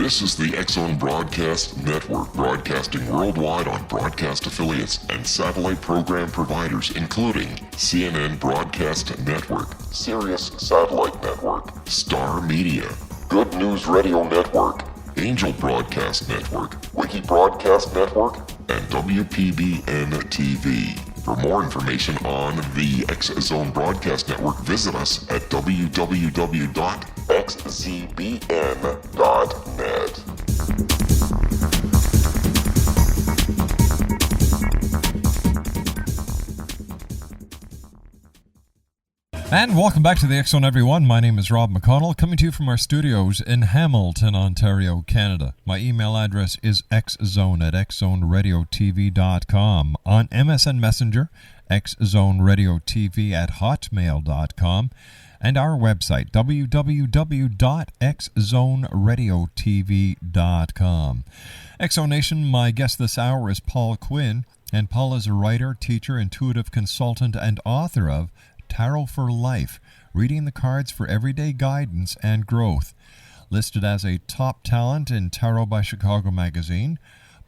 This is the X-Zone Broadcast Network, broadcasting worldwide on broadcast affiliates and satellite program providers, including CNN Broadcast Network, Sirius Satellite Network, Star Media, Good News Radio Network, Angel Broadcast Network, Wiki Broadcast Network, and WPBN TV. For more information on the X-Zone Broadcast Network, visit us at www.xzbn.net. And welcome back to the X-Zone, everyone. My name is Rob McConnell, coming to you from our studios in Hamilton, Ontario, Canada. My email address is xzone@xzoneradiotv.com. On MSN Messenger, xzoneradiotv@hotmail.com. And our website, www.xzoneradiotv.com. X-Zone Nation, my guest this hour is Paul Quinn. And Paul is a writer, teacher, intuitive consultant, and author of Tarot for Life, Reading the Cards for Everyday Guidance and Growth. Listed as a top talent in Tarot by Chicago Magazine,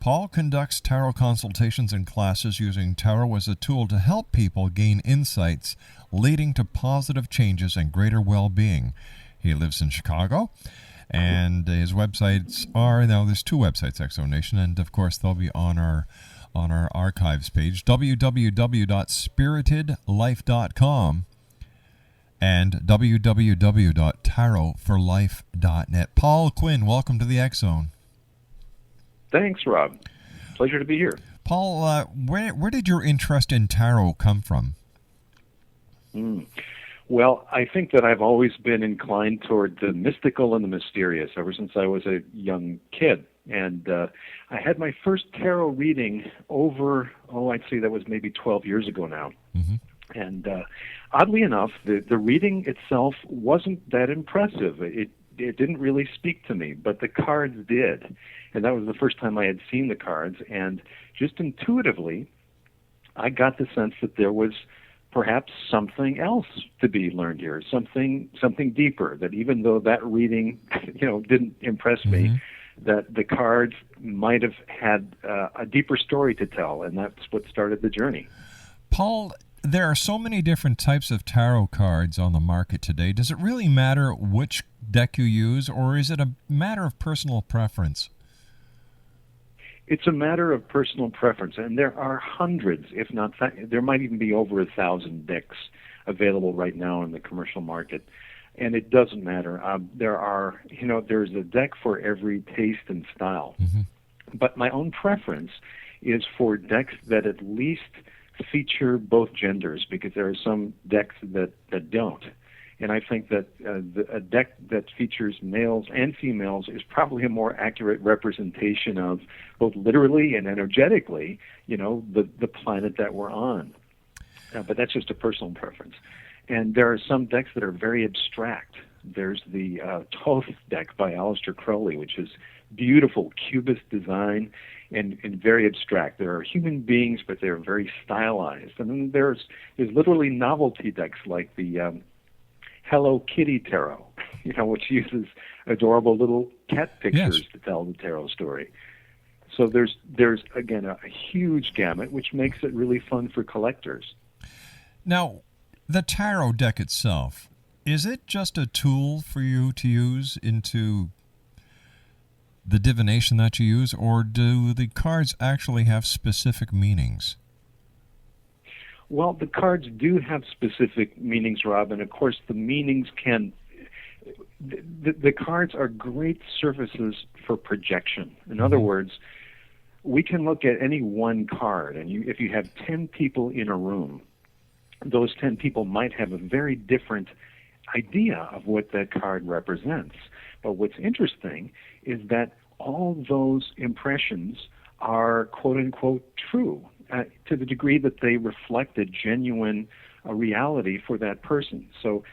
Paul conducts tarot consultations and classes using tarot as a tool to help people gain insights leading to positive changes and greater well-being. He lives in Chicago, and his websites are, now there's two websites, X-Zone Nation, and of course they'll be on our archives page, www.spiritedlife.com and www.tarotforlife.net. Paul Quinn, welcome to the X-Zone. Thanks, Rob. Pleasure to be here. Paul, where did your interest in tarot come from? Well, I think that I've always been inclined toward the mystical and the mysterious ever since I was a young kid. And I had my first tarot reading over, I'd say that was maybe 12 years ago now. Mm-hmm. And oddly enough, the reading itself wasn't that impressive. It didn't really speak to me, but the cards did. And that was the first time I had seen the cards. And just intuitively, I got the sense that there was perhaps something else to be learned here, something deeper, that even though that reading, didn't impress me, that the cards might have had a deeper story to tell, and that's what started the journey. Paul, there are so many different types of tarot cards on the market today. Does it really matter which deck you use, or is it a matter of personal preference? It's a matter of personal preference, and there are hundreds, if not, there might even be over 1,000 decks available right now in the commercial market. And it doesn't matter. There's a deck for every taste and style. Mm-hmm. But my own preference is for decks that at least feature both genders, because there are some decks that don't. And I think that a deck that features males and females is probably a more accurate representation of, both literally and energetically, the planet that we're on. But that's just a personal preference. And there are some decks that are very abstract. There's the Thoth deck by Aleister Crowley, which is beautiful cubist design and very abstract. There are human beings, but they're very stylized. And then there's literally novelty decks like the Hello Kitty Tarot, which uses adorable little cat pictures to tell the tarot story. So there's again a huge gamut, which makes it really fun for collectors. Now, the tarot deck itself, is it just a tool for you to use into the divination that you use, or do the cards actually have specific meanings? Well, the cards do have specific meanings, Rob, and of course the meanings the cards are great surfaces for projection. In other words, we can look at any one card, and if you have 10 people in a room, those 10 people might have a very different idea of what that card represents. But what's interesting is that all those impressions are quote-unquote true to the degree that they reflect a genuine reality for that person. So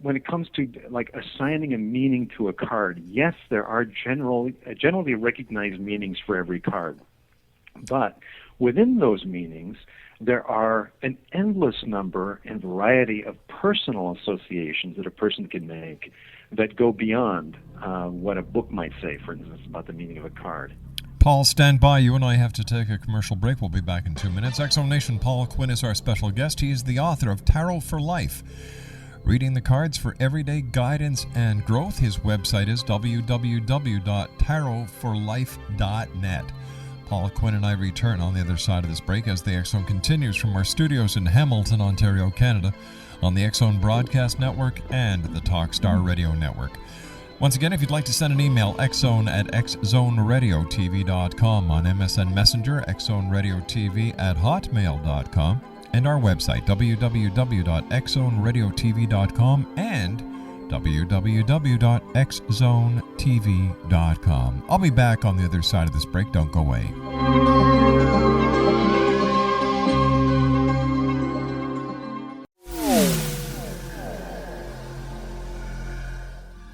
when it comes to like assigning a meaning to a card, yes, there are generally recognized meanings for every card. But within those meanings, there are an endless number and variety of personal associations that a person can make that go beyond what a book might say, for instance, about the meaning of a card. Paul, stand by. You and I have to take a commercial break. We'll be back in 2 minutes. Exo Nation, Paul Quinn is our special guest. He is the author of Tarot for Life, reading the cards for everyday guidance and growth. His website is www.tarotforlife.net. Paul Quinn and I return on the other side of this break as the X Zone continues from our studios in Hamilton, Ontario, Canada, on the X Zone Broadcast Network and the Talkstar Radio Network. Once again, if you'd like to send an email, xzoneradiotv.com, on MSN Messenger, xzoneradiotv@hotmail.com, and our website, www.xzoneradiotv.com and www.xzonetv.com. I'll be back on the other side of this break. Don't go away.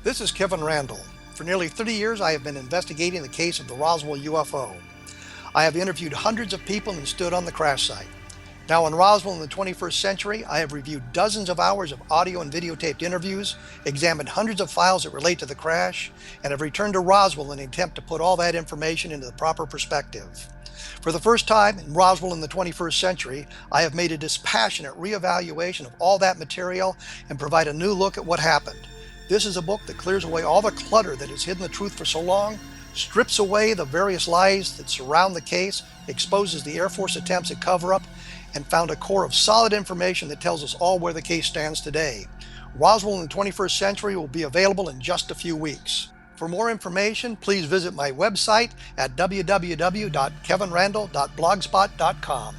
This is Kevin Randall. For nearly 30 years, I have been investigating the case of the Roswell UFO. I have interviewed hundreds of people and stood on the crash site. Now in Roswell in the 21st century, I have reviewed dozens of hours of audio and videotaped interviews, examined hundreds of files that relate to the crash, and have returned to Roswell in an attempt to put all that information into the proper perspective. For the first time in Roswell in the 21st century, I have made a dispassionate reevaluation of all that material and provide a new look at what happened. This is a book that clears away all the clutter that has hidden the truth for so long, strips away the various lies that surround the case, exposes the Air Force attempts at cover-up, and found a core of solid information that tells us all where the case stands today. Roswell in the 21st century will be available in just a few weeks. For more information, please visit my website at www.kevinrandall.blogspot.com.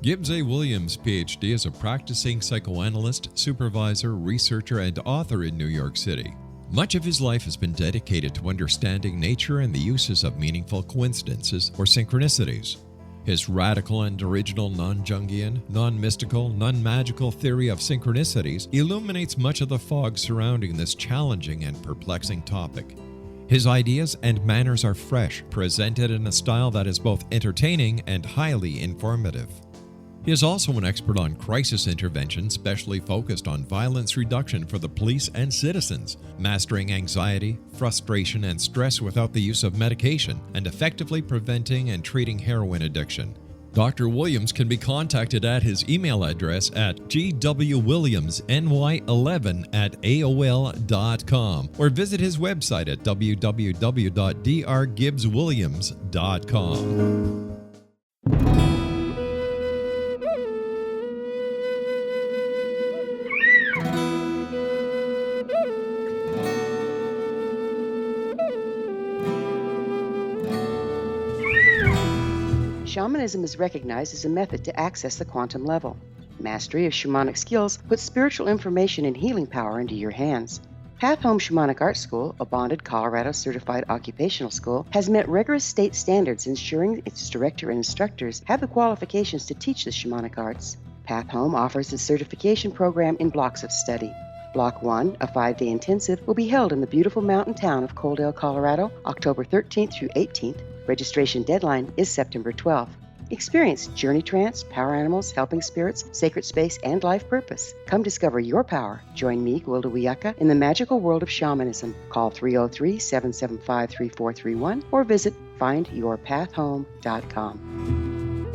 Gibbs A. Williams, Ph.D., is a practicing psychoanalyst, supervisor, researcher, and author in New York City. Much of his life has been dedicated to understanding nature and the uses of meaningful coincidences or synchronicities. His radical and original non-Jungian, non-mystical, non-magical theory of synchronicities illuminates much of the fog surrounding this challenging and perplexing topic. His ideas and manners are fresh, presented in a style that is both entertaining and highly informative. He is also an expert on crisis intervention, specially focused on violence reduction for the police and citizens, mastering anxiety, frustration, and stress without the use of medication, and effectively preventing and treating heroin addiction. Dr. Williams can be contacted at his email address at gwwilliamsny11@aol.com or visit his website at www.drgibbswilliams.com. Shamanism is recognized as a method to access the quantum level. Mastery of shamanic skills puts spiritual information and healing power into your hands. Path Home Shamanic Art School, a bonded Colorado certified occupational school, has met rigorous state standards, ensuring its director and instructors have the qualifications to teach the shamanic arts. Path Home offers a certification program in blocks of study. Block 1, a 5-day intensive, will be held in the beautiful mountain town of Coaldale, Colorado, October 13th through 18th. Registration deadline is September 12th. Experience journey trance, power animals, helping spirits, sacred space, and life purpose. Come discover your power. Join me, Gwilda Wiyaka, in the magical world of shamanism. Call 303-775-3431 or visit findyourpathhome.com.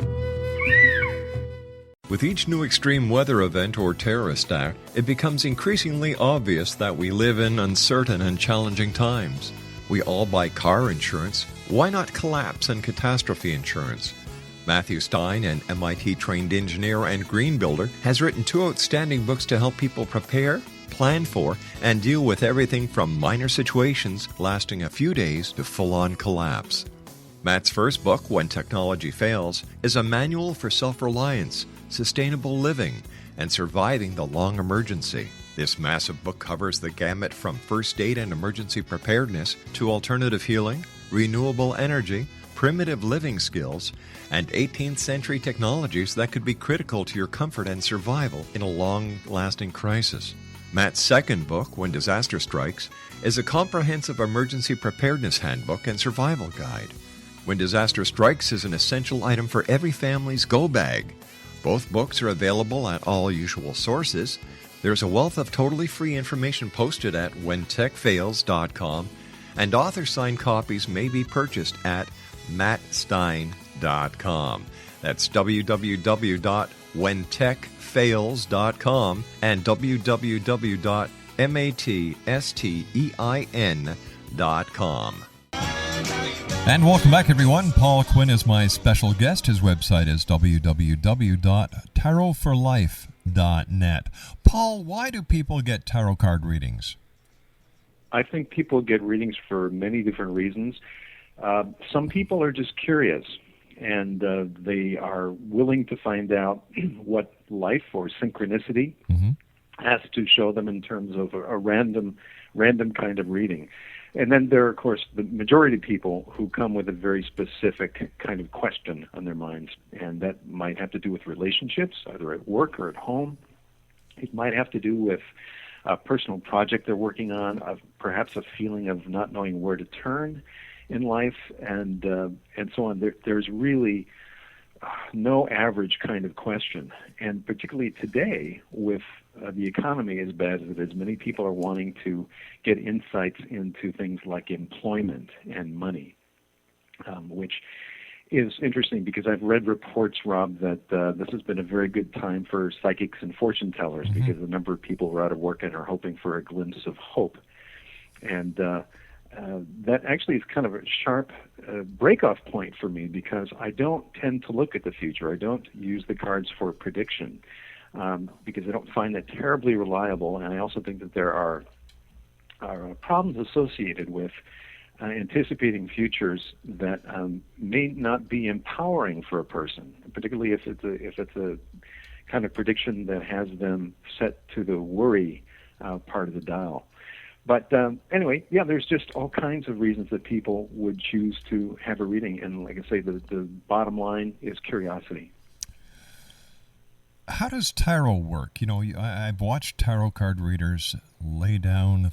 With each new extreme weather event or terrorist act, it becomes increasingly obvious that we live in uncertain and challenging times. We all buy car insurance. Why not collapse and catastrophe insurance? Matthew Stein, an MIT-trained engineer and green builder, has written 2 outstanding books to help people prepare, plan for, and deal with everything from minor situations lasting a few days to full-on collapse. Matt's first book, When Technology Fails, is a manual for self-reliance, sustainable living, and surviving the long emergency. This massive book covers the gamut from first aid and emergency preparedness to alternative healing, renewable energy, primitive living skills, and 18th century technologies that could be critical to your comfort and survival in a long-lasting crisis. Matt's second book, When Disaster Strikes, is a comprehensive emergency preparedness handbook and survival guide. When Disaster Strikes is an essential item for every family's go bag. Both books are available at all usual sources. There's a wealth of totally free information posted at whentechfails.com, and author-signed copies may be purchased at mattstein.com. That's www.whentechfails.com and www.mattstein.com. And welcome back, everyone. Paul Quinn is my special guest. His website is www.tarotforlife.net. Paul, why do people get tarot card readings? I think people get readings for many different reasons. Some people are just curious, and they are willing to find out what life or synchronicity has to show them in terms of a random kind of reading. And then there are, of course, the majority of people who come with a very specific kind of question on their minds, and that might have to do with relationships, either at work or at home. It might have to do with a personal project they're working on, perhaps a feeling of not knowing where to turn in life, and so on. There's really no average kind of question, and particularly today with the economy as bad as it is, many people are wanting to get insights into things like employment and money, which is interesting because I've read reports, Rob, that this has been a very good time for psychics and fortune tellers because a number of people are out of work and are hoping for a glimpse of hope. And that actually is kind of a sharp break-off point for me because I don't tend to look at the future. I don't use the cards for prediction because I don't find that terribly reliable, and I also think that there are problems associated with anticipating futures that may not be empowering for a person, particularly if it's a kind of prediction that has them set to the worry part of the dial. But anyway, yeah, there's just all kinds of reasons that people would choose to have a reading, and like I say, the bottom line is curiosity. How does tarot work? You know, I've watched tarot card readers lay down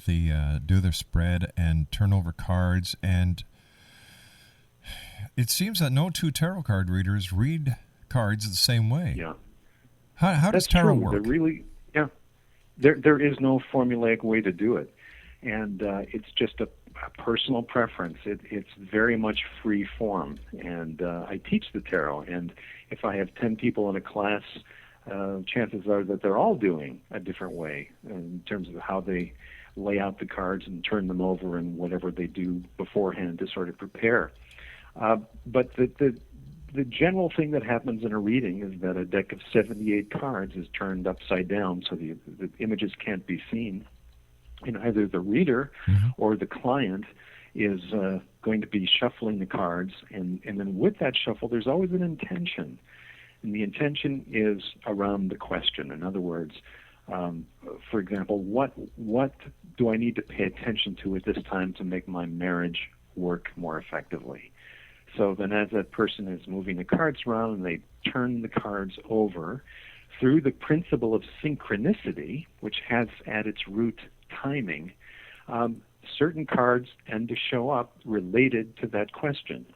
do their spread and turn over cards, and it seems that no two tarot card readers read cards the same way. Yeah. How does tarot work? There is no formulaic way to do it, and it's just a personal preference. It's very much free form, and I teach the tarot, and if I have 10 people in a class, chances are that they're all doing a different way in terms of how they lay out the cards and turn them over and whatever they do beforehand to sort of prepare. But the general thing that happens in a reading is that a deck of 78 cards is turned upside down so the images can't be seen. And either the reader or the client is going to be shuffling the cards, and then with that shuffle, there's always an intention. And the intention is around the question. In other words, for example, what do I need to pay attention to at this time to make my marriage work more effectively? So then as that person is moving the cards around and they turn the cards over, through the principle of synchronicity, which has at its root timing, certain cards tend to show up related to that question.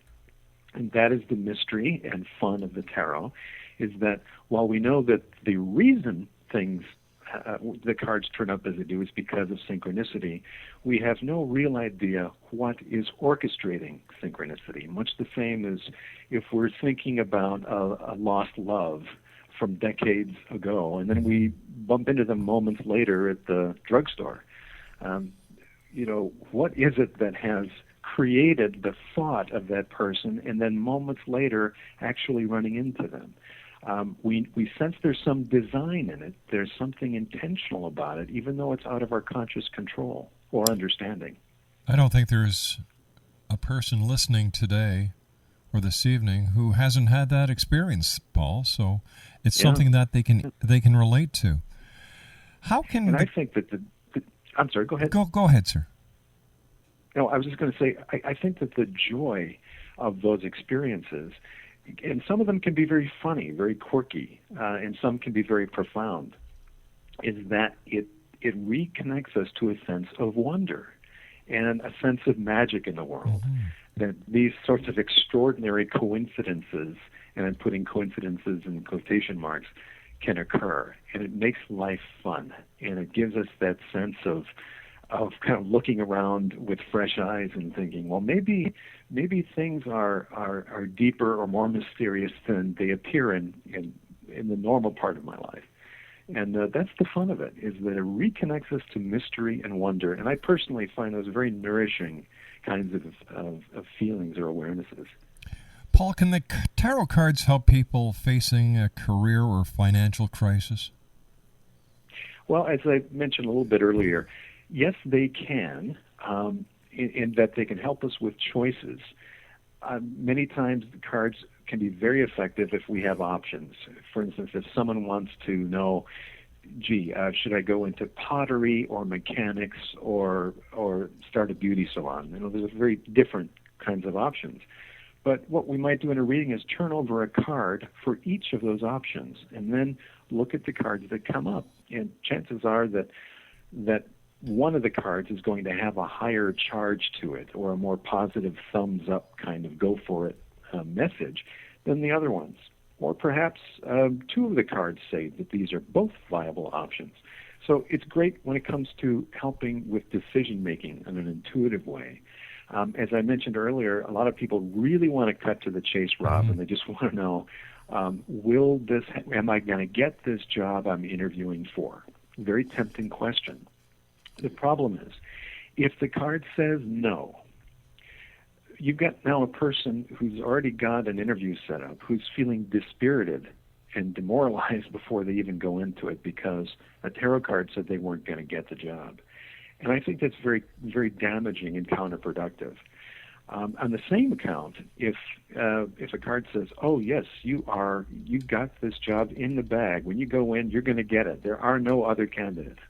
And that is the mystery and fun of the tarot, is that while we know that the reason the cards turn up as they do is because of synchronicity, we have no real idea what is orchestrating synchronicity. Much the same as if we're thinking about a lost love from decades ago, and then we bump into them moments later at the drugstore. What is it that has created the thought of that person and then moments later actually running into them? We sense there's some design in it. There's something intentional about it, even though it's out of our conscious control or understanding. I don't think there's a person listening today or this evening who hasn't had that experience, Paul. So it's something that they can relate to. How can? And I think that I'm sorry. Go ahead. Go ahead, sir. No, I was just going to say I think that the joy of those experiences, and some of them can be very funny, very quirky, and some can be very profound, is that it it reconnects us to a sense of wonder and a sense of magic in the world. That these sorts of extraordinary coincidences, and I'm putting coincidences in quotation marks, can occur. And it makes life fun. And it gives us that sense of kind of looking around with fresh eyes and thinking, well, maybe things are deeper or more mysterious than they appear in the normal part of my life. And that's the fun of it, is that it reconnects us to mystery and wonder. And I personally find those very nourishing kinds of feelings or awarenesses. Paul, can the tarot cards help people facing a career or financial crisis? Well, as I mentioned a little bit earlier, yes, they can, in that they can help us with choices. Many times the cards can be very effective if we have options. For instance, if someone wants to know, should I go into pottery or mechanics or start a beauty salon? There's very different kinds of options. But what we might do in a reading is turn over a card for each of those options and then look at the cards that come up. And chances are that one of the cards is going to have a higher charge to it or a more positive thumbs up kind of go for it message than the other ones. Or perhaps two of the cards say that these are both viable options. So it's great when it comes to helping with decision making in an intuitive way. As I mentioned earlier, a lot of people really want to cut to the chase, Rob, and they just want to know, am I going to get this job I'm interviewing for? Very tempting question. The problem is, if the card says no, you've got now a person who's already got an interview set up, who's feeling dispirited and demoralized before they even go into it because a tarot card said they weren't going to get the job. And I think that's very, very damaging and counterproductive. On the same account, if a card says, "Oh yes, you got this job in the bag. When you go in, you're going to get it. There are no other candidates,"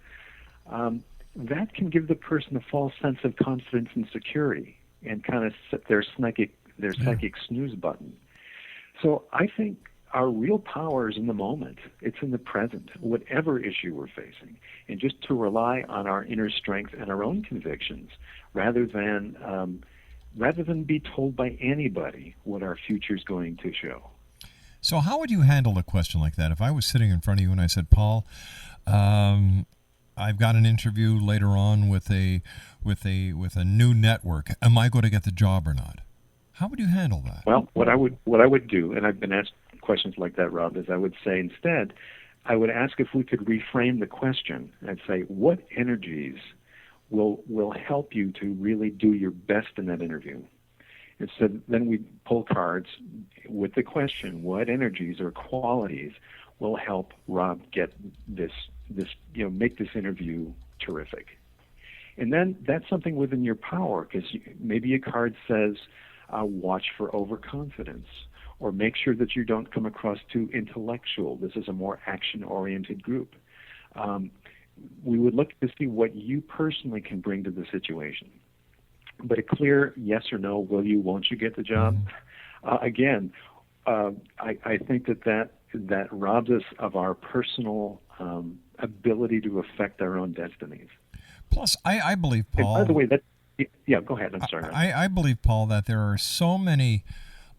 that can give the person a false sense of confidence and security, and kind of set their psychic snooze button. So I think our real power is in the moment. It's in the present, whatever issue we're facing, and just to rely on our inner strength and our own convictions, rather than be told by anybody what our future is going to show. So how would you handle a question like that? If I was sitting in front of you and I said, Paul, I've got an interview later on with a new network. Am I going to get the job or not? How would you handle that? Well, what I would do, and I've been asked questions like that, Rob, is I would say instead, I would ask if we could reframe the question. I'd say, what energies will help you to really do your best in that interview? And so then we pull cards with the question, what energies or qualities will help Rob get this make this interview terrific? And then that's something within your power, because maybe a card says, watch for overconfidence, or make sure that you don't come across too intellectual. This is a more action-oriented group. We would look to see what you personally can bring to the situation. But a clear yes or no, will you, won't you get the job? Again, I think that robs us of our personal ability to affect our own destinies. Plus, I believe, Paul... And by the way, go ahead. I'm sorry. I believe, Paul, that there are so many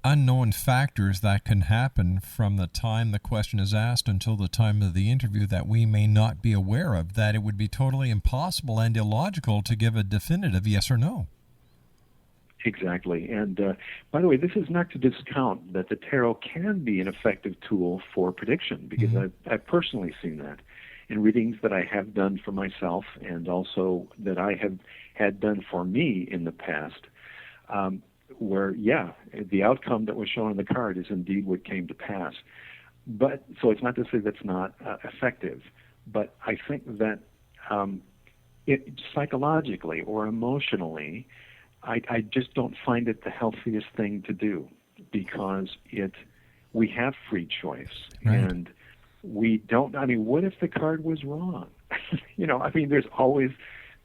unknown factors that can happen from the time the question is asked until the time of the interview that we may not be aware of, that it would be totally impossible and illogical to give a definitive yes or no. Exactly. And by the way, this is not to discount that the tarot can be an effective tool for prediction, because I've personally seen that in readings that I have done for myself, and also that I have had done for me in the past, where, the outcome that was shown on the card is indeed what came to pass. But so it's not to say that's not effective, but I think that it psychologically or emotionally, I just don't find it the healthiest thing to do, because we have free choice. Right. And we don't, what if the card was wrong? There's always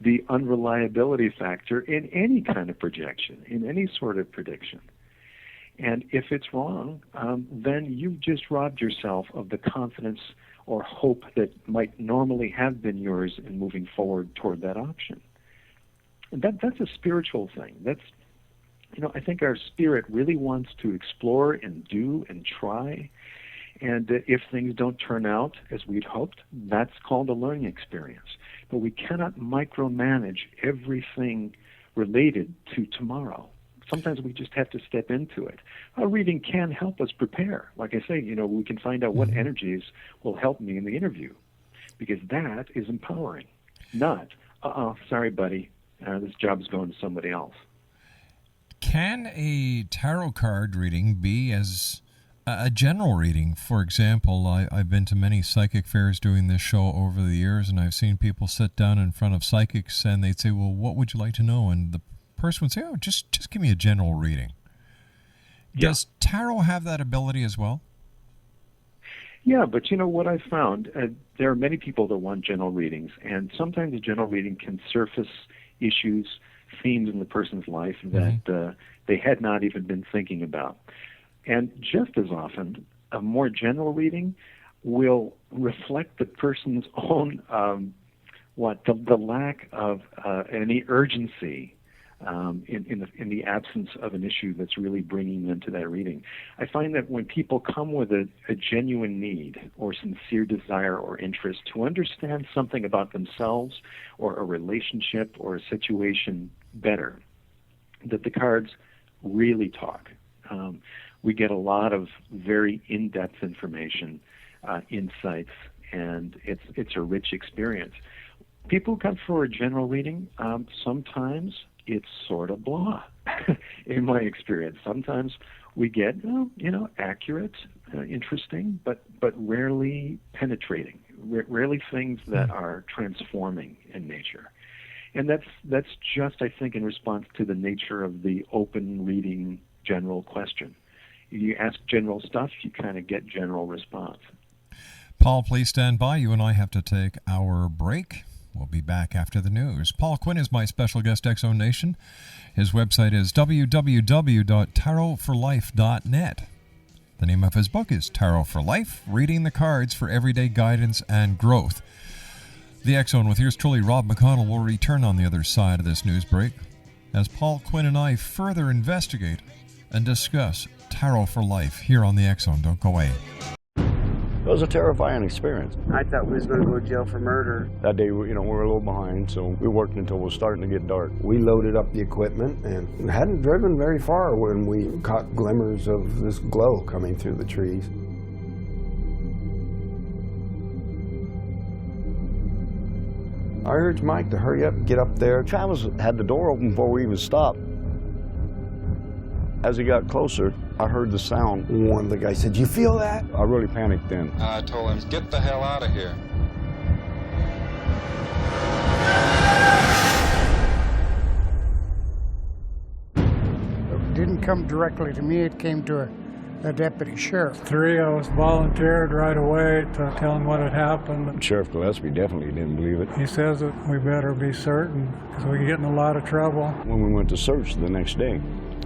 the unreliability factor in any kind of projection, in any sort of prediction. And if it's wrong, then you've just robbed yourself of the confidence or hope that might normally have been yours in moving forward toward that option. And that's a spiritual thing. I think our spirit really wants to explore and do and try. And if things don't turn out as we'd hoped, that's called a learning experience. But we cannot micromanage everything related to tomorrow. Sometimes we just have to step into it. A reading can help us prepare. Like I say, we can find out what energies will help me in the interview, because that is empowering. Not, sorry, buddy, this job's going to somebody else. Can a tarot card reading be as a general reading? For example, I've been to many psychic fairs doing this show over the years, and I've seen people sit down in front of psychics and they'd say, well, what would you like to know? And the person would say, oh, just give me a general reading. Yeah. Does tarot have that ability as well? Yeah, but what I've found, there are many people that want general readings, and sometimes a general reading can surface issues, themes in the person's life that they had not even been thinking about. And just as often, a more general reading will reflect the person's own, the lack of any urgency in the absence of an issue that's really bringing them to that reading. I find that when people come with a genuine need or sincere desire or interest to understand something about themselves or a relationship or a situation better, that the cards really talk. We get a lot of very in-depth information, insights, and it's a rich experience. People who come for a general reading, sometimes it's sort of blah, in my experience. Sometimes we get, accurate, interesting, but rarely penetrating, rarely things that are transforming in nature. And that's just, I think, in response to the nature of the open reading general question. You ask general stuff, you kind of get general response. Paul, please stand by. You and I have to take our break. We'll be back after the news. Paul Quinn is my special guest, X Zone Nation. His website is www.tarotforlife.net. The name of his book is Tarot for Life, Reading the Cards for Everyday Guidance and Growth. The X Zone with yours truly, Rob McConnell, will return on the other side of this news break as Paul Quinn and I further investigate and discuss Tarot for Life here on the X Zone. Don't go away. It was a terrifying experience. I thought we was going to go to jail for murder. That day, we were a little behind, so we worked until it was starting to get dark. We loaded up the equipment and hadn't driven very far when we caught glimmers of this glow coming through the trees. I urged Mike to hurry up and get up there. Travis had the door open before we even stopped. As he got closer, I heard the sound. One of the guys said, "You feel that?" I really panicked then. I told him, "Get the hell out of here." It didn't come directly to me, it came to a deputy sheriff. Three of us volunteered right away to tell him what had happened. Sheriff Gillespie definitely didn't believe it. He says that we better be certain because we can get in a lot of trouble. When we went to search the next day,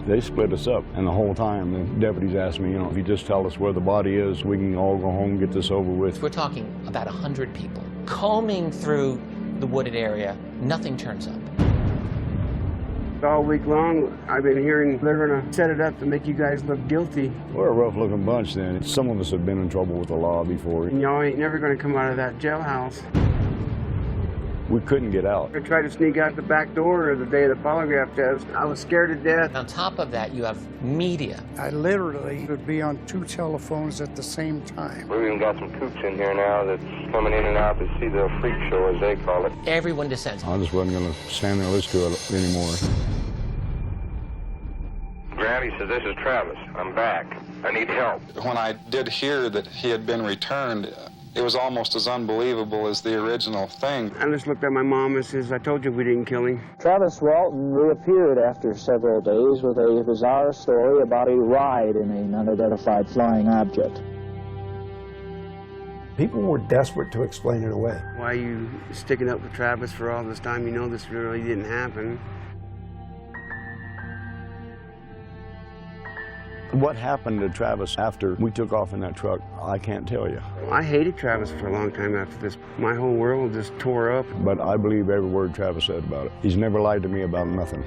they split us up, and the whole time the deputies asked me, if you just tell us where the body is, we can all go home and get this over with. We're talking about 100 people combing through the wooded area. Nothing turns up. All week long, I've been hearing they're going to set it up to make you guys look guilty. We're a rough-looking bunch then. Some of us have been in trouble with the law before. And y'all ain't never going to come out of that jailhouse. We couldn't get out. I tried to sneak out the back door the day of the polygraph test. I was scared to death. On top of that, you have media. I literally would be on 2 telephones at the same time. We've even got some coops in here now that's coming in and out to see the freak show, as they call it. Everyone descends. I just wasn't going to stand there and listen to it anymore. Granny says, "This is Travis. I'm back. I need help." When I did hear that he had been returned, it was almost as unbelievable as the original thing. I just looked at my mom and says, "I told you we didn't kill him." Travis Walton reappeared after several days with a bizarre story about a ride in an unidentified flying object. People were desperate to explain it away. Why are you sticking up with Travis for all this time? You know this really didn't happen. What happened to Travis after we took off in that truck, I can't tell you. I hated Travis for a long time after this. My whole world just tore up. But I believe every word Travis said about it. He's never lied to me about nothing.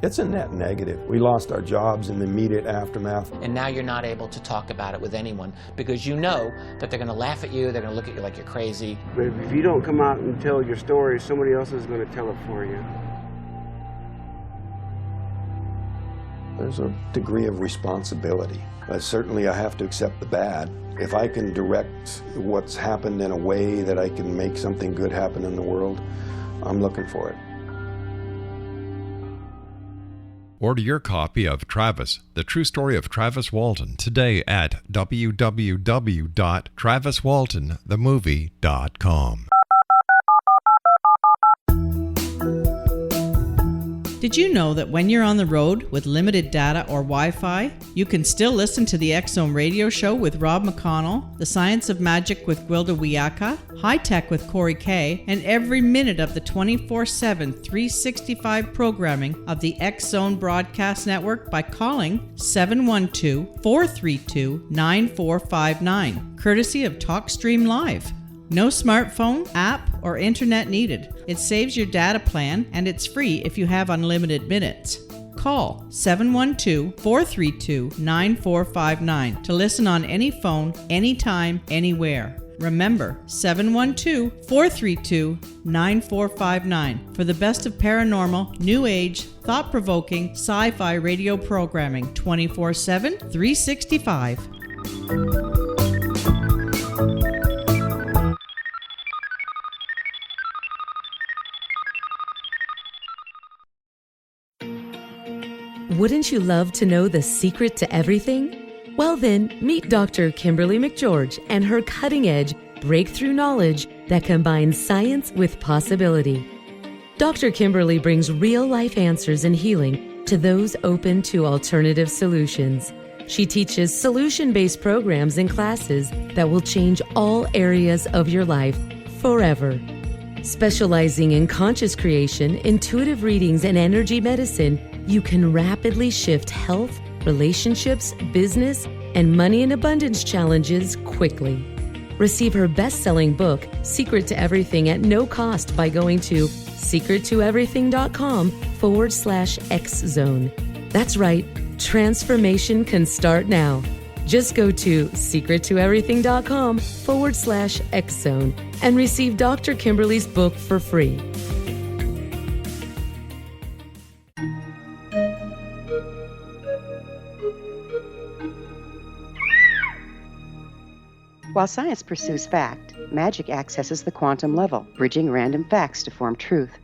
It's a net negative. We lost our jobs in the immediate aftermath. And now you're not able to talk about it with anyone because you know that they're going to laugh at you, they're going to look at you like you're crazy. But if you don't come out and tell your story, somebody else is going to tell it for you. There's a degree of responsibility. Certainly I have to accept the bad. If I can direct what's happened in a way that I can make something good happen in the world, I'm looking for it. Order your copy of Travis, The True Story of Travis Walton, today at www.traviswaltonthemovie.com. Did you know that when you're on the road with limited data or Wi-Fi, you can still listen to the X-Zone Radio Show with Rob McConnell, The Science of Magic with Gwilda Wiyaka, High Tech with Corey Kay, and every minute of the 24/7, 365 programming of the X-Zone Broadcast Network by calling 712-432-9459, courtesy of TalkStream Live. No smartphone, app, or internet needed. It saves your data plan, and it's free if you have unlimited minutes. Call 712-432-9459 to listen on any phone, anytime, anywhere. Remember, 712-432-9459 for the best of paranormal, new age, thought-provoking, sci-fi radio programming 24/7, 365. Wouldn't you love to know the secret to everything? Well then, meet Dr. Kimberly McGeorge and her cutting-edge breakthrough knowledge that combines science with possibility. Dr. Kimberly brings real-life answers and healing to those open to alternative solutions. She teaches solution-based programs and classes that will change all areas of your life forever. Specializing in conscious creation, intuitive readings, and energy medicine, you can rapidly shift health, relationships, business, and money and abundance challenges quickly. Receive her best-selling book, Secret to Everything, at no cost by going to secrettoeverything.com/X-Zone. That's right, transformation can start now. Just go to secrettoeverything.com/X-Zone and receive Dr. Kimberly's book for free. While science pursues fact, magic accesses the quantum level, bridging random facts to form truth.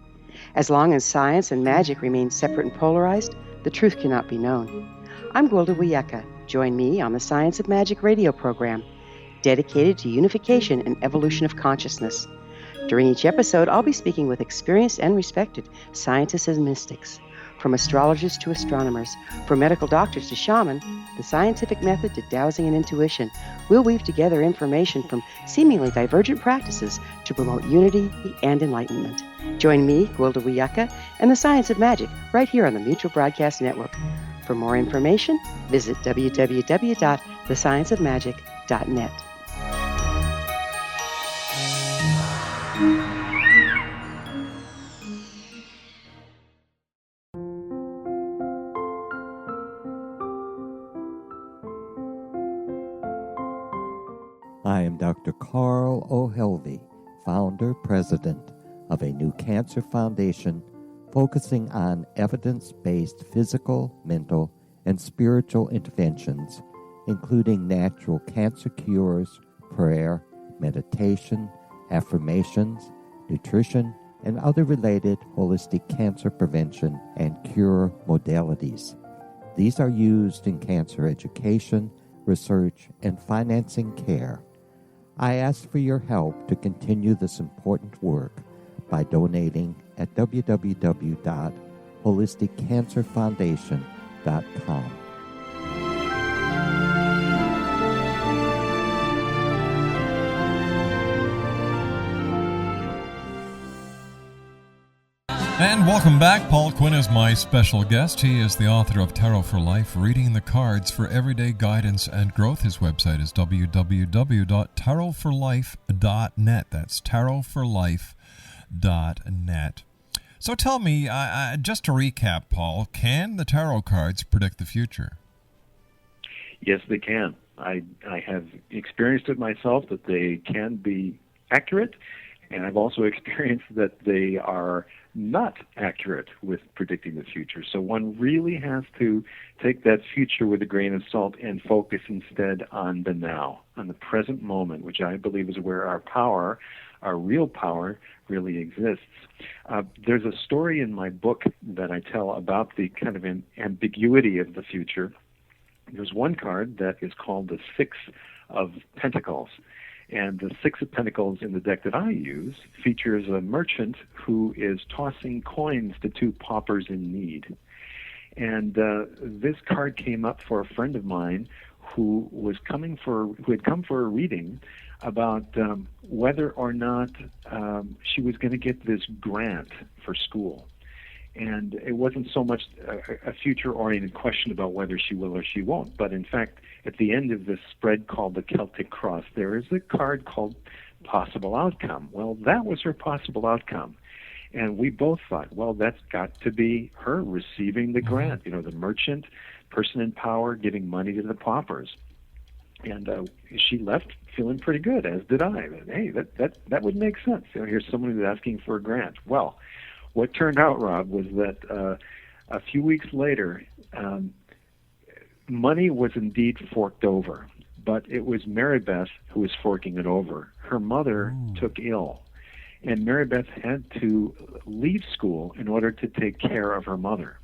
As long as science and magic remain separate and polarized, the truth cannot be known. I'm Gwilda Wiyaka. Join me on the Science of Magic radio program, dedicated to unification and evolution of consciousness. During each episode, I'll be speaking with experienced and respected scientists and mystics. From astrologers to astronomers, from medical doctors to shaman, the scientific method to dowsing and intuition, we'll weave together information from seemingly divergent practices to promote unity and enlightenment. Join me, Gwilda Wiyaka, and the Science of Magic right here on the Mutual Broadcast Network. For more information, visit www.thescienceofmagic.net. I am Dr. Carl O'Helvey, founder, president of a new cancer foundation focusing on evidence-based physical, mental, and spiritual interventions, including natural cancer cures, prayer, meditation, affirmations, nutrition, and other related holistic cancer prevention and cure modalities. These are used in cancer education, research, and financing care. I ask for your help to continue this important work by donating at www.holisticcancerfoundation.com. And welcome back. Paul Quinn is my special guest. He is the author of Tarot for Life, Reading the Cards for Everyday Guidance and Growth. His website is www.tarotforlife.net. That's tarotforlife.net. So tell me, just to recap, Paul, can the tarot cards predict the future? Yes, they can. I have experienced it myself that they can be accurate, and I've also experienced that they are not accurate with predicting the future. So one really has to take that future with a grain of salt and focus instead on the now, on the present moment, which I believe is where our power, our real power, really exists. There's a story in my book that I tell about the kind of ambiguity of the future. There's one card that is called the Six of Pentacles. And the Six of Pentacles in the deck that I use features a merchant who is tossing coins to two paupers in need. And this card came up for a friend of mine who had come for a reading about whether or not she was going to get this grant for school. And it wasn't so much a future-oriented question about whether she will or she won't, but in fact, at the end of this spread called the Celtic Cross, there is a card called Possible Outcome. Well, that was her possible outcome. And we both thought, well, that's got to be her receiving the grant, you know, the merchant, person in power, giving money to the paupers. And she left feeling pretty good, as did I. Hey, that would make sense. You know, here's someone who's asking for a grant. Well, what turned out, Rob, was that a few weeks later, money was indeed forked over, but it was Mary Beth who was forking it over. Her mother took ill, and Mary Beth had to leave school in order to take care of her mother.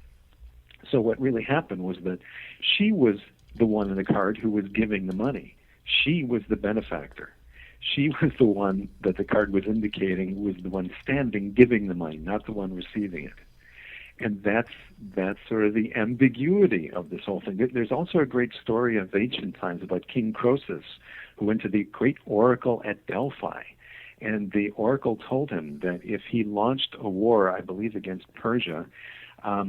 So what really happened was that she was the one in the card who was giving the money. She was the benefactor. She was the one that the card was indicating was the one standing giving the money, not the one receiving it. And that's sort of the ambiguity of this whole thing. There's also a great story of ancient times about King Croesus, who went to the great oracle at Delphi. And the oracle told him that if he launched a war, I believe against Persia, a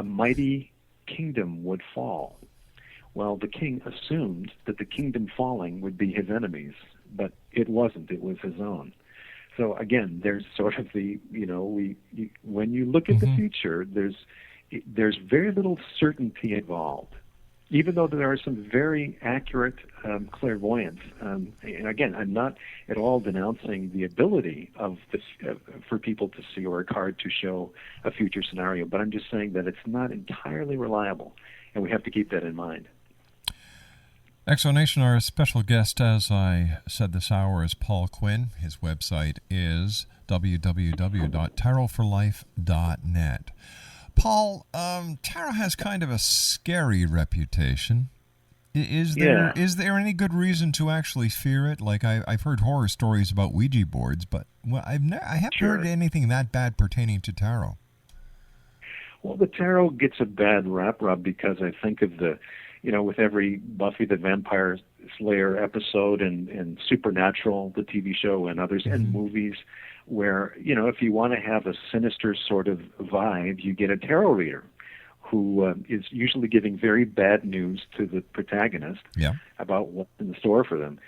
mighty kingdom would fall. Well, the king assumed that the kingdom falling would be his enemies, but it wasn't. It was his own. So again, there's sort of the, you know, when you look at the future, there's very little certainty involved, even though there are some very accurate clairvoyance. And again, I'm not at all denouncing the ability of this, for people to see or a card to show a future scenario, but I'm just saying that it's not entirely reliable, and we have to keep that in mind. Exonation, our special guest, as I said this hour, is Paul Quinn. His website is www.tarotforlife.net. Paul, tarot has kind of a scary reputation. Is there any good reason to actually fear it? Like I've heard horror stories about Ouija boards, but I haven't heard anything that bad pertaining to tarot. Well, the tarot gets a bad rap, Rob, because I think of the, you know, with every Buffy the Vampire Slayer episode and Supernatural, the TV show, and others, and movies, where, you know, if you want to have a sinister sort of vibe, you get a tarot reader who is usually giving very bad news to the protagonist about what's in the store for them.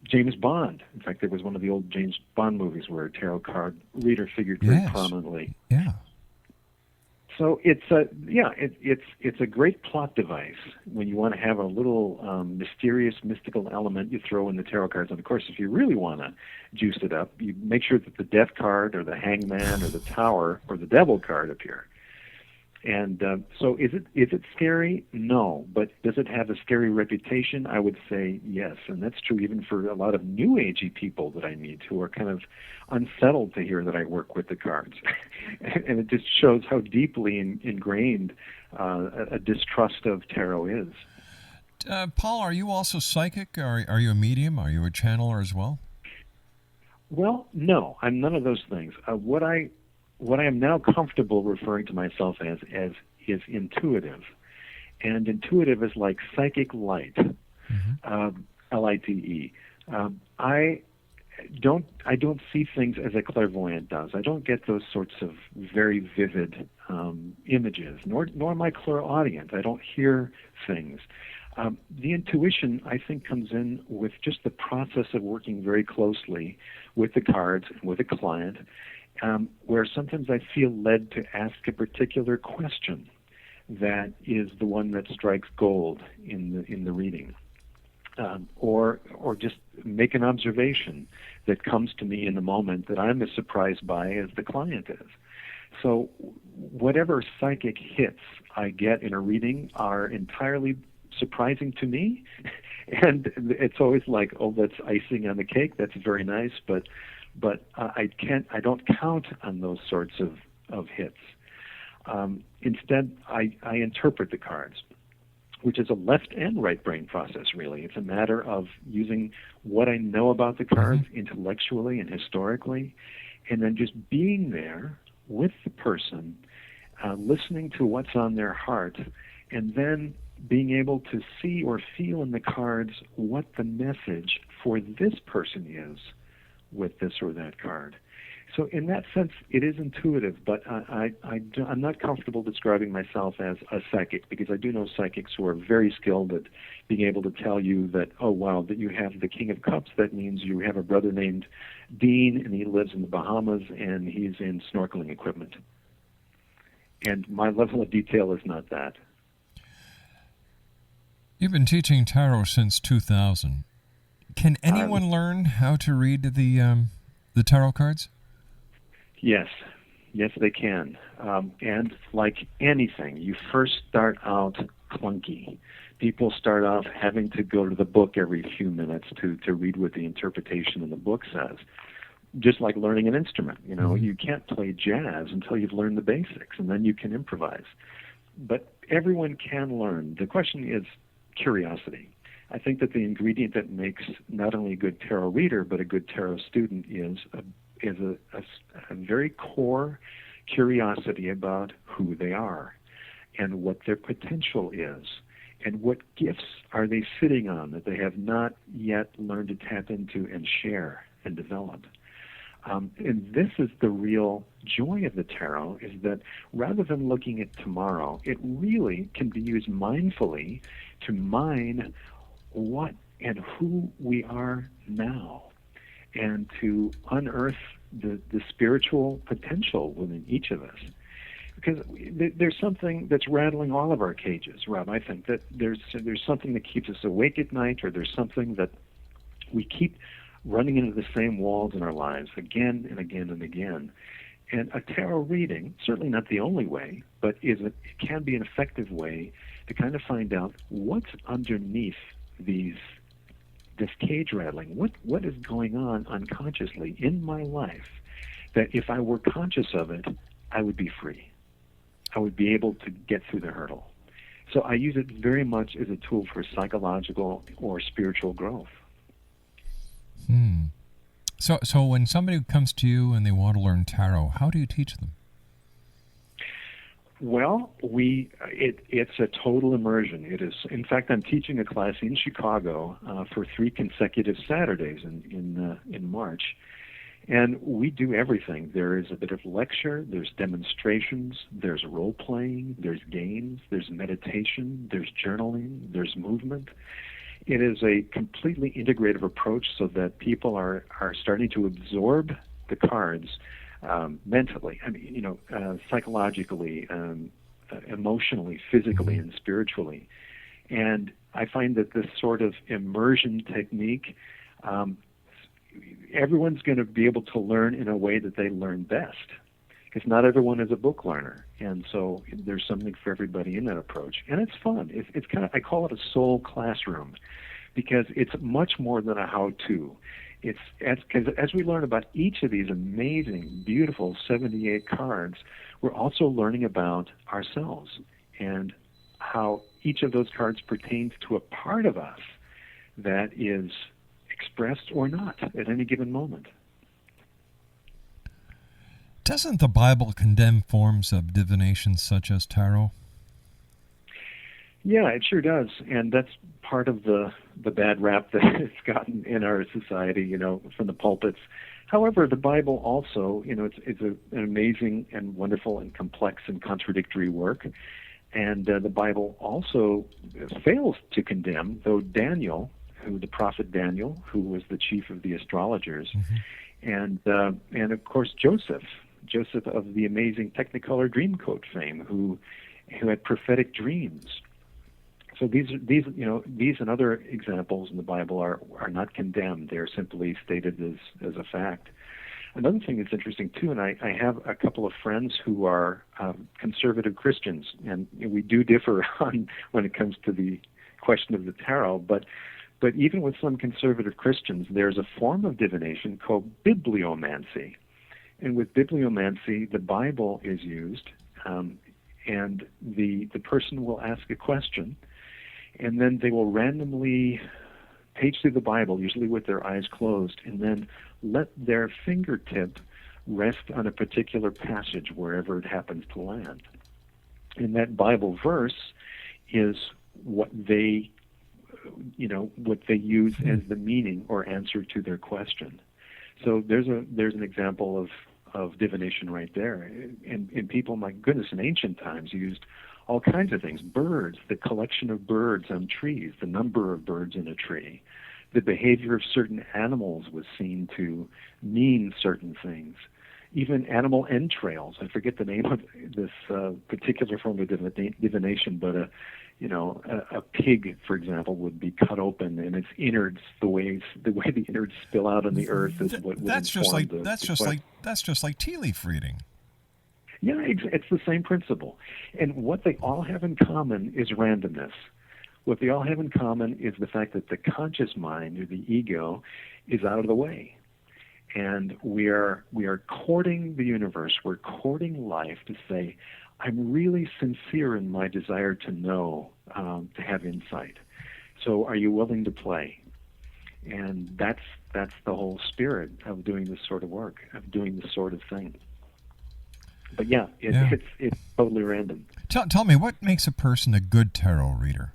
James Bond. In fact, there was one of the old James Bond movies where a tarot card reader figured very prominently. Yeah. So it's a great plot device when you want to have a little mysterious, mystical element. You throw in the tarot cards, and of course, if you really want to juice it up, you make sure that the Death card or the Hangman or the Tower or the Devil card appear. And so is it scary? No. But does it have a scary reputation? I would say yes. And that's true even for a lot of new agey people that I meet who are kind of unsettled to hear that I work with the cards. And it just shows how deeply ingrained a distrust of tarot is. Paul, are you also psychic? Are you a medium? Are you a channeler as well? Well, no. I'm none of those things. What I am now comfortable referring to myself as is intuitive. And intuitive is like psychic light, L-I-T-E. I I don't see things as a clairvoyant does. I don't get those sorts of very vivid images, nor my clairaudient. I don't hear things. The intuition, I think, comes in with just the process of working very closely with the cards and with a client, where sometimes I feel led to ask a particular question that is the one that strikes gold in the reading. Or just make an observation that comes to me in the moment that I'm as surprised by as the client is. So whatever psychic hits I get in a reading are entirely surprising to me, and it's always like, oh, that's icing on the cake. That's very nice, but I don't count on those sorts of hits. Instead, I interpret the cards, which is a left and right brain process, really. It's a matter of using what I know about the cards intellectually and historically, and then just being there with the person, listening to what's on their heart, and then being able to see or feel in the cards what the message for this person is with this or that card. So in that sense, it is intuitive, but I'm not comfortable describing myself as a psychic, because I do know psychics who are very skilled at being able to tell you that, oh, wow, that you have the King of Cups. That means you have a brother named Dean, and he lives in the Bahamas, and he's in snorkeling equipment. And my level of detail is not that. You've been teaching tarot since 2000. Can anyone learn how to read the tarot cards? Yes, they can. And like anything, you first start out clunky. People start off having to go to the book every few minutes to read what the interpretation in the book says. Just like learning an instrument, you can't play jazz until you've learned the basics, and then you can improvise. But everyone can learn. The question is curiosity. I think that the ingredient that makes not only a good tarot reader but a good tarot student is a very core curiosity about who they are and what their potential is and what gifts are they sitting on that they have not yet learned to tap into and share and develop. And this is the real joy of the tarot, is that rather than looking at tomorrow, it really can be used mindfully to mine what and who we are now, and to unearth the spiritual potential within each of us. Because there's something that's rattling all of our cages, Rob. I think that there's something that keeps us awake at night, or there's something that we keep running into the same walls in our lives again and again and again. And a tarot reading, certainly not the only way, but it can be an effective way to kind of find out what's underneath this cage rattling. What is going on unconsciously in my life that if I were conscious of it, I would be free. I would be able to get through the hurdle. So I use it very much as a tool for psychological or spiritual growth. So when somebody comes to you and they want to learn tarot, how do you teach them? Well, it's a total immersion. It is. In fact, I'm teaching a class in Chicago for 3 consecutive Saturdays in March, and we do everything. There is a bit of lecture, there's demonstrations, there's role playing, there's games, there's meditation, there's journaling, there's movement. It is a completely integrative approach so that people are starting to absorb the cards mentally, psychologically, emotionally, physically, and spiritually. And I find that this sort of immersion technique, everyone's going to be able to learn in a way that they learn best, because not everyone is a book learner. And so there's something for everybody in that approach. And it's fun. It's kind of, I call it a soul classroom, because it's much more than a how-to. It's as we learn about each of these amazing, beautiful 78 cards, we're also learning about ourselves and how each of those cards pertains to a part of us that is expressed or not at any given moment. Doesn't the Bible condemn forms of divination such as tarot? Yeah, it sure does, and that's part of the bad rap that it's gotten in our society, from the pulpits. However, the Bible also, it's an amazing and wonderful and complex and contradictory work, and the Bible also fails to condemn, though Daniel, the prophet Daniel, who was the chief of the astrologers, and of course Joseph of the amazing Technicolor Dreamcoat fame, who had prophetic dreams. So these and other examples in the Bible are not condemned. They're simply stated as a fact. Another thing that's interesting too, and I have a couple of friends who are conservative Christians, and we do differ on when it comes to the question of the tarot. But even with some conservative Christians, there's a form of divination called bibliomancy, and with bibliomancy, the Bible is used, and the person will ask a question. And then they will randomly page through the Bible, usually with their eyes closed, and then let their fingertip rest on a particular passage wherever it happens to land. And that Bible verse is what they use as the meaning or answer to their question. So there's an example of divination right there. And people, my goodness, in ancient times used all kinds of things. Birds, the collection of birds on trees, the number of birds in a tree. The behavior of certain animals was seen to mean certain things. Even animal entrails. I forget the name of this particular form of divination, but a pig, for example, would be cut open, and its innards, the way the innards spill out on the earth, is what would inform that's just like tea leaf reading. Yeah, it's the same principle. And what they all have in common is randomness. What they all have in common is the fact that the conscious mind, or the ego, is out of the way. And we are courting the universe, we're courting life to say, I'm really sincere in my desire to know, to have insight. So are you willing to play? And that's the whole spirit of doing this sort of work, of doing this sort of thing. But it's totally random. Tell me, what makes a person a good tarot reader?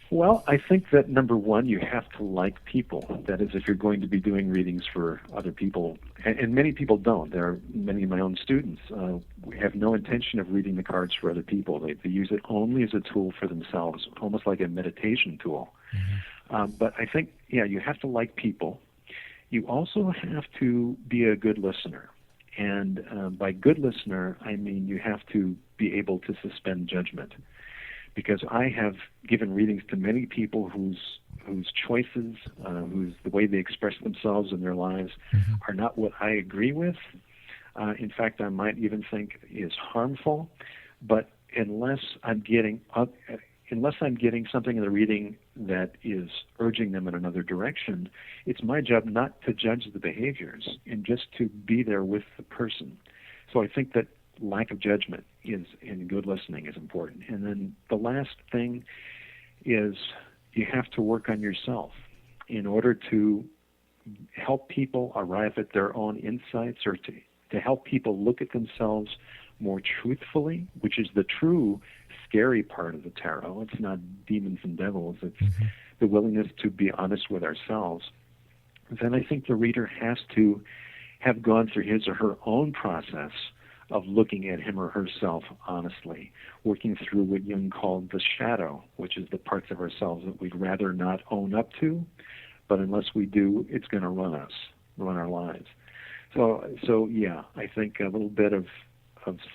Well, I think that number one, you have to like people. That is, if you're going to be doing readings for other people, and many people don't. There are many of my own students have no intention of reading the cards for other people. They use it only as a tool for themselves, almost like a meditation tool. Mm-hmm. But I think, you have to like people. You also have to be a good listener. And by good listener, I mean you have to be able to suspend judgment. Because I have given readings to many people whose choices, the way they express themselves in their lives, are not what I agree with. In fact, I might even think is harmful. But unless I'm getting something in the reading that is urging them in another direction, it's my job not to judge the behaviors and just to be there with the person. So I think that lack of judgment in good listening is important. And then the last thing is you have to work on yourself in order to help people arrive at their own insights, or to help people look at themselves more truthfully, which is the true scary part of the tarot. It's not demons and devils. It's the willingness to be honest with ourselves. Then I think the reader has to have gone through his or her own process of looking at him or herself honestly, working through what Jung called the shadow, which is the parts of ourselves that we'd rather not own up to, but unless we do, it's going to run our lives. So yeah, I think a little bit of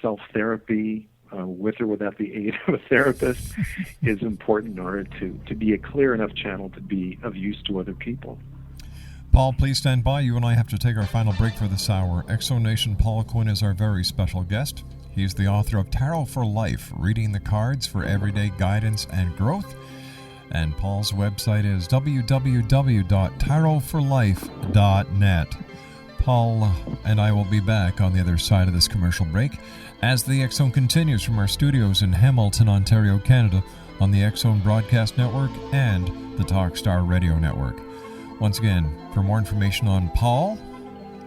self-therapy, with or without the aid of a therapist, is important in order to be a clear enough channel to be of use to other people. Paul, please stand by. You and I have to take our final break for this hour. Exonation Paul Quinn is our very special guest. He's the author of Tarot for Life, Reading the Cards for Everyday Guidance and Growth. And Paul's website is www.tarotforlife.net. Paul and I will be back on the other side of this commercial break as the X-Zone continues from our studios in Hamilton, Ontario, Canada, on the X-Zone Broadcast Network and the Talkstar Radio Network. Once again, for more information on Paul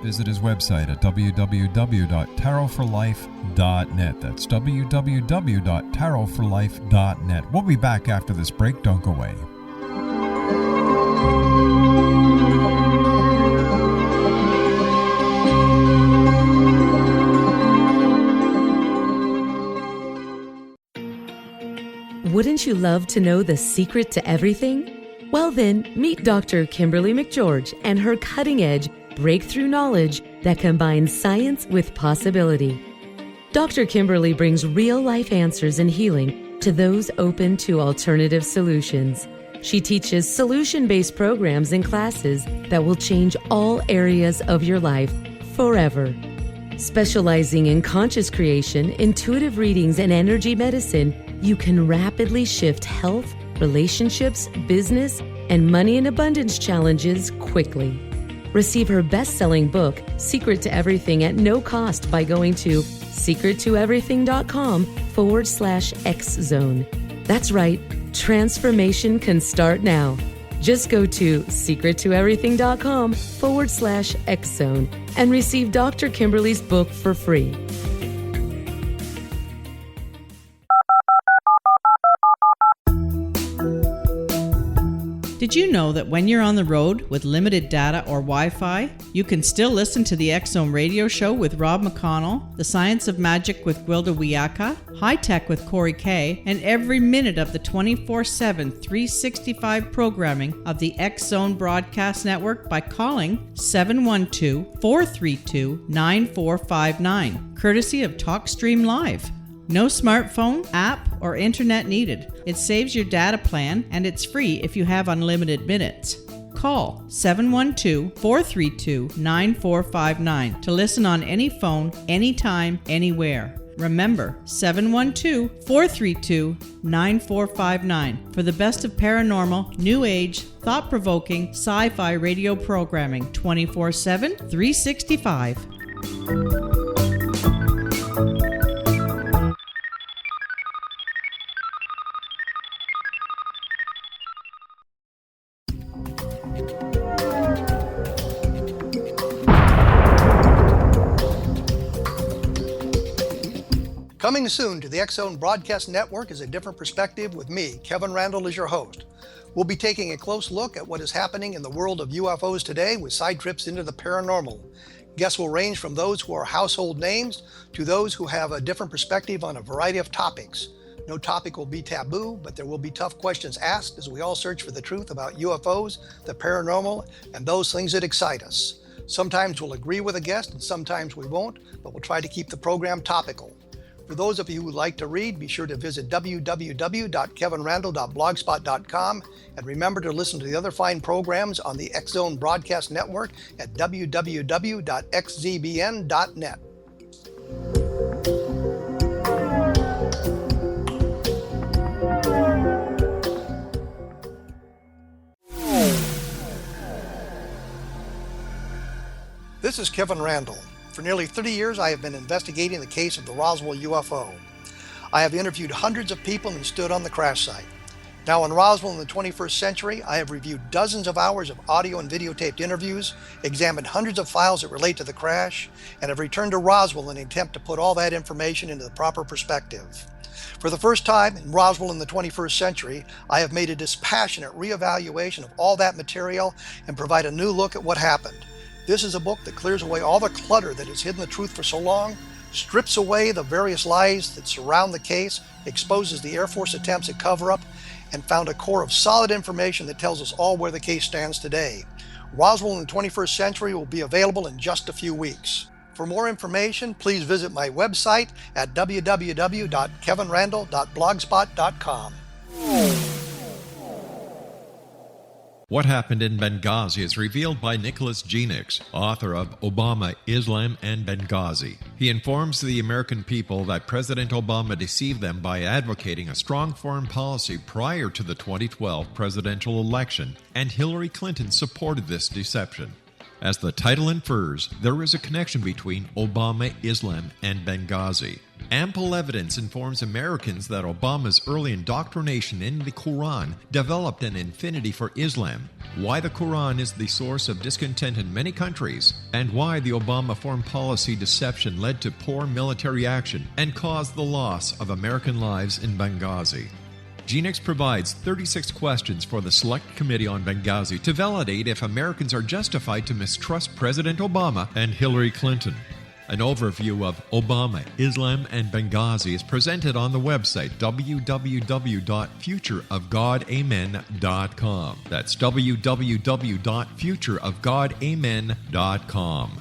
Visit his website at www.tarotforlife.net. That's www.tarotforlife.net. We'll be back after this break. Don't go away. Wouldn't you love to know the secret to everything? Well then, meet Dr. Kimberly McGeorge and her cutting-edge breakthrough knowledge that combines science with possibility. Dr. Kimberly brings real-life answers and healing to those open to alternative solutions. She teaches solution-based programs and classes that will change all areas of your life forever. Specializing in conscious creation, intuitive readings, and energy medicine, you can rapidly shift health, relationships, business, and money and abundance challenges quickly. Receive her best-selling book, Secret to Everything, at no cost by going to secrettoeverything.com/X-Zone. That's right, transformation can start now. Just go to secrettoeverything.com/X-Zone and receive Dr. Kimberly's book for free. Did you know that when you're on the road with limited data or Wi-Fi, you can still listen to the X-Zone radio show with Rob McConnell, The Science of Magic with Gwilda Wiyaka, High Tech with Corey Kay, and every minute of the 24/7, 365 programming of the X-Zone Broadcast Network by calling 712-432-9459, courtesy of TalkStream Live. No smartphone, app, or internet needed. It saves your data plan, and it's free if you have unlimited minutes. Call 712-432-9459 to listen on any phone, anytime, anywhere. Remember, 712-432-9459 for the best of paranormal, new age, thought-provoking, sci-fi radio programming 24/7, 365. Coming soon to the X-Zone Broadcast Network is A Different Perspective with me, Kevin Randall, as your host. We'll be taking a close look at what is happening in the world of UFOs today with side trips into the paranormal. Guests will range from those who are household names to those who have a different perspective on a variety of topics. No topic will be taboo, but there will be tough questions asked as we all search for the truth about UFOs, the paranormal, and those things that excite us. Sometimes we'll agree with a guest and sometimes we won't, but we'll try to keep the program topical. For those of you who like to read, be sure to visit www.kevinrandall.blogspot.com and remember to listen to the other fine programs on the X-Zone Broadcast Network at www.xzbn.net. This is Kevin Randall. For nearly 30 years, I have been investigating the case of the Roswell UFO. I have interviewed hundreds of people and stood on the crash site. Now in Roswell in the 21st century, I have reviewed dozens of hours of audio and videotaped interviews, examined hundreds of files that relate to the crash, and have returned to Roswell in an attempt to put all that information into the proper perspective. For the first time in Roswell in the 21st century, I have made a dispassionate reevaluation of all that material and provide a new look at what happened. This is a book that clears away all the clutter that has hidden the truth for so long, strips away the various lies that surround the case, exposes the Air Force attempts at cover-up, and found a core of solid information that tells us all where the case stands today. Roswell in the 21st century will be available in just a few weeks. For more information, please visit my website at www.kevinrandall.blogspot.com. What happened in Benghazi is revealed by Nicholas Genix, author of Obama, Islam, and Benghazi. He informs the American people that President Obama deceived them by advocating a strong foreign policy prior to the 2012 presidential election, and Hillary Clinton supported this deception. As the title infers, there is a connection between Obama, Islam, and Benghazi. Ample evidence informs Americans that Obama's early indoctrination in the Quran developed an affinity for Islam, why the Quran is the source of discontent in many countries, and why the Obama foreign policy deception led to poor military action and caused the loss of American lives in Benghazi. GeneX provides 36 questions for the Select Committee on Benghazi to validate if Americans are justified to mistrust President Obama and Hillary Clinton. An overview of Obama, Islam, and Benghazi is presented on the website www.futureofgodamen.com. That's www.futureofgodamen.com.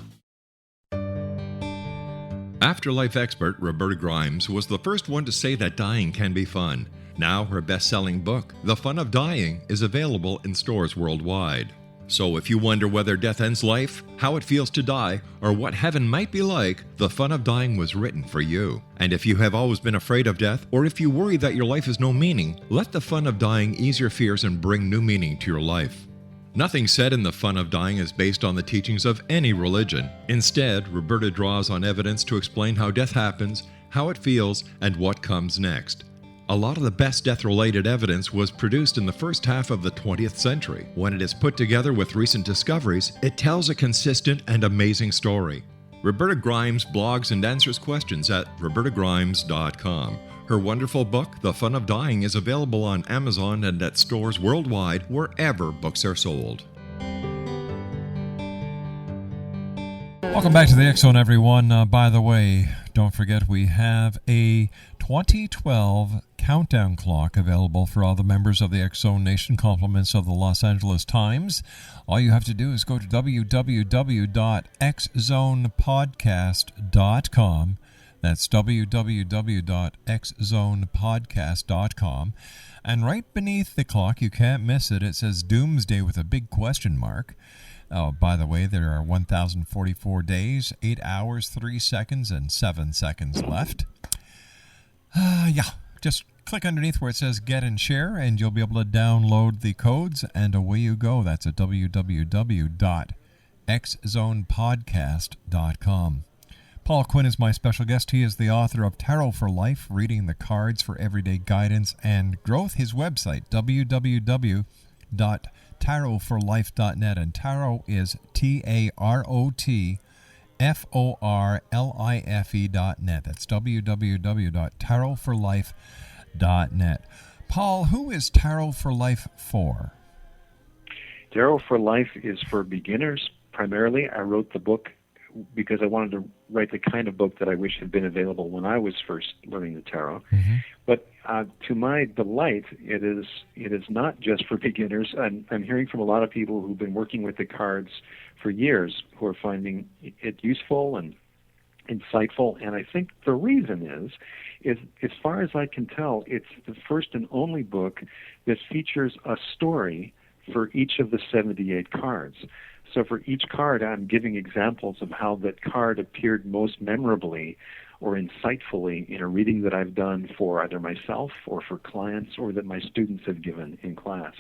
Afterlife expert Roberta Grimes was the first one to say that dying can be fun. Now her best-selling book, The Fun of Dying, is available in stores worldwide. So if you wonder whether death ends life, how it feels to die, or what heaven might be like, The Fun of Dying was written for you. And if you have always been afraid of death, or if you worry that your life has no meaning, let The Fun of Dying ease your fears and bring new meaning to your life. Nothing said in The Fun of Dying is based on the teachings of any religion. Instead, Roberta draws on evidence to explain how death happens, how it feels, and what comes next. A lot of the best death-related evidence was produced in the first half of the 20th century. When it is put together with recent discoveries, it tells a consistent and amazing story. Roberta Grimes blogs and answers questions at robertagrimes.com. Her wonderful book, The Fun of Dying, is available on Amazon and at stores worldwide wherever books are sold. Welcome back to the X Zone, everyone. By the way, don't forget we have a 2012 countdown clock available for all the members of the X Zone Nation, compliments of the Los Angeles Times. All you have to do is go to www.xzonepodcast.com. That's www.xzonepodcast.com. And right beneath the clock, you can't miss it, it says Doomsday with a big question mark. Oh, by the way, there are 1,044 days, 8 hours, 3 seconds, and 7 seconds left. Just click underneath where it says Get and Share, and you'll be able to download the codes, and away you go. That's at www.xzonepodcast.com. Paul Quinn is my special guest. He is the author of Tarot for Life, Reading the Cards for Everyday Guidance and Growth. His website, www.tarotforlife.net, and tarot is TAROTFORLIFE.net. That's www.tarotforlife.net. Paul, who is Tarot for Life for? Tarot for Life is for beginners primarily. I wrote the book because I wanted to write the kind of book that I wish had been available when I was first learning the tarot. Mm-hmm. But to my delight, it is not just for beginners. I'm hearing from a lot of people who've been working with the cards for years who are finding it useful and insightful. And I think the reason is as far as I can tell, it's the first and only book that features a story for each of the 78 cards. So for each card, I'm giving examples of how that card appeared most memorably or insightfully in a reading that I've done for either myself or for clients or that my students have given in class.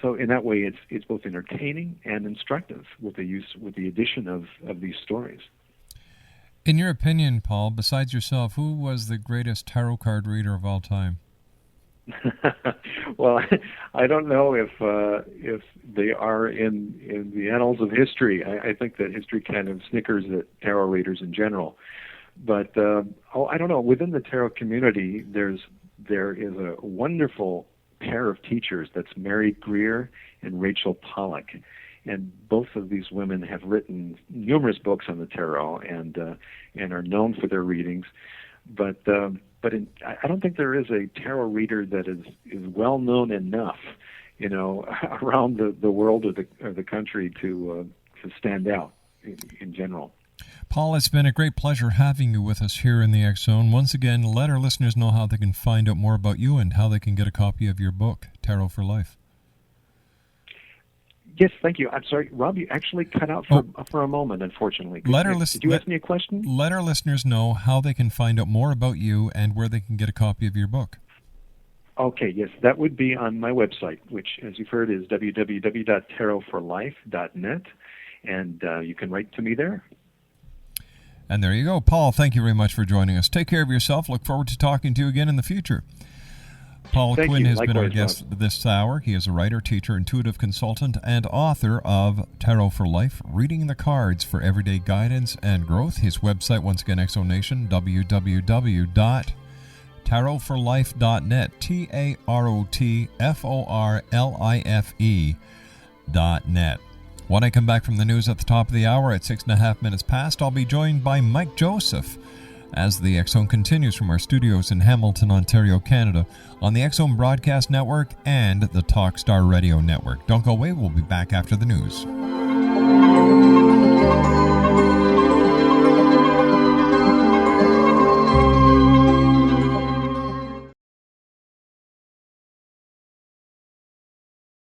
So in that way, it's both entertaining and instructive with the addition of these stories. In your opinion, Paul, besides yourself, who was the greatest tarot card reader of all time? Well, I don't know if they are in the annals of history. I think that history kind of snickers at tarot readers in general. But I don't know. Within the tarot community, there is a wonderful pair of teachers. That's Mary Greer and Rachel Pollack, and both of these women have written numerous books on the tarot and are known for their readings. But I don't think there is a tarot reader that is well known enough, around the world or the country to stand out in general. Paul, it's been a great pleasure having you with us here in the X Zone. Once again, let our listeners know how they can find out more about you and how they can get a copy of your book, Tarot for Life. Yes, thank you. I'm sorry, Rob, you actually cut out for a moment, unfortunately. Did you ask me a question? Let our listeners know how they can find out more about you and where they can get a copy of your book. Okay, yes, that would be on my website, which, as you've heard, is www.tarotforlife.net. and you can write to me there. And there you go. Paul, thank you very much for joining us. Take care of yourself. Look forward to talking to you again in the future. Paul Quinn has been our guest this hour. He is a writer, teacher, intuitive consultant, and author of Tarot for Life, Reading the Cards for Everyday Guidance and Growth. His website, once again, Exonation, www.tarotforlife.net, TAROTFORLIFE.net. When I come back from the news at the top of the hour at 6.5 minutes past, I'll be joined by Mike Joseph as the X-Zone continues from our studios in Hamilton, Ontario, Canada, on the X-Zone Broadcast Network and the Talkstar Radio Network. Don't go away. We'll be back after the news.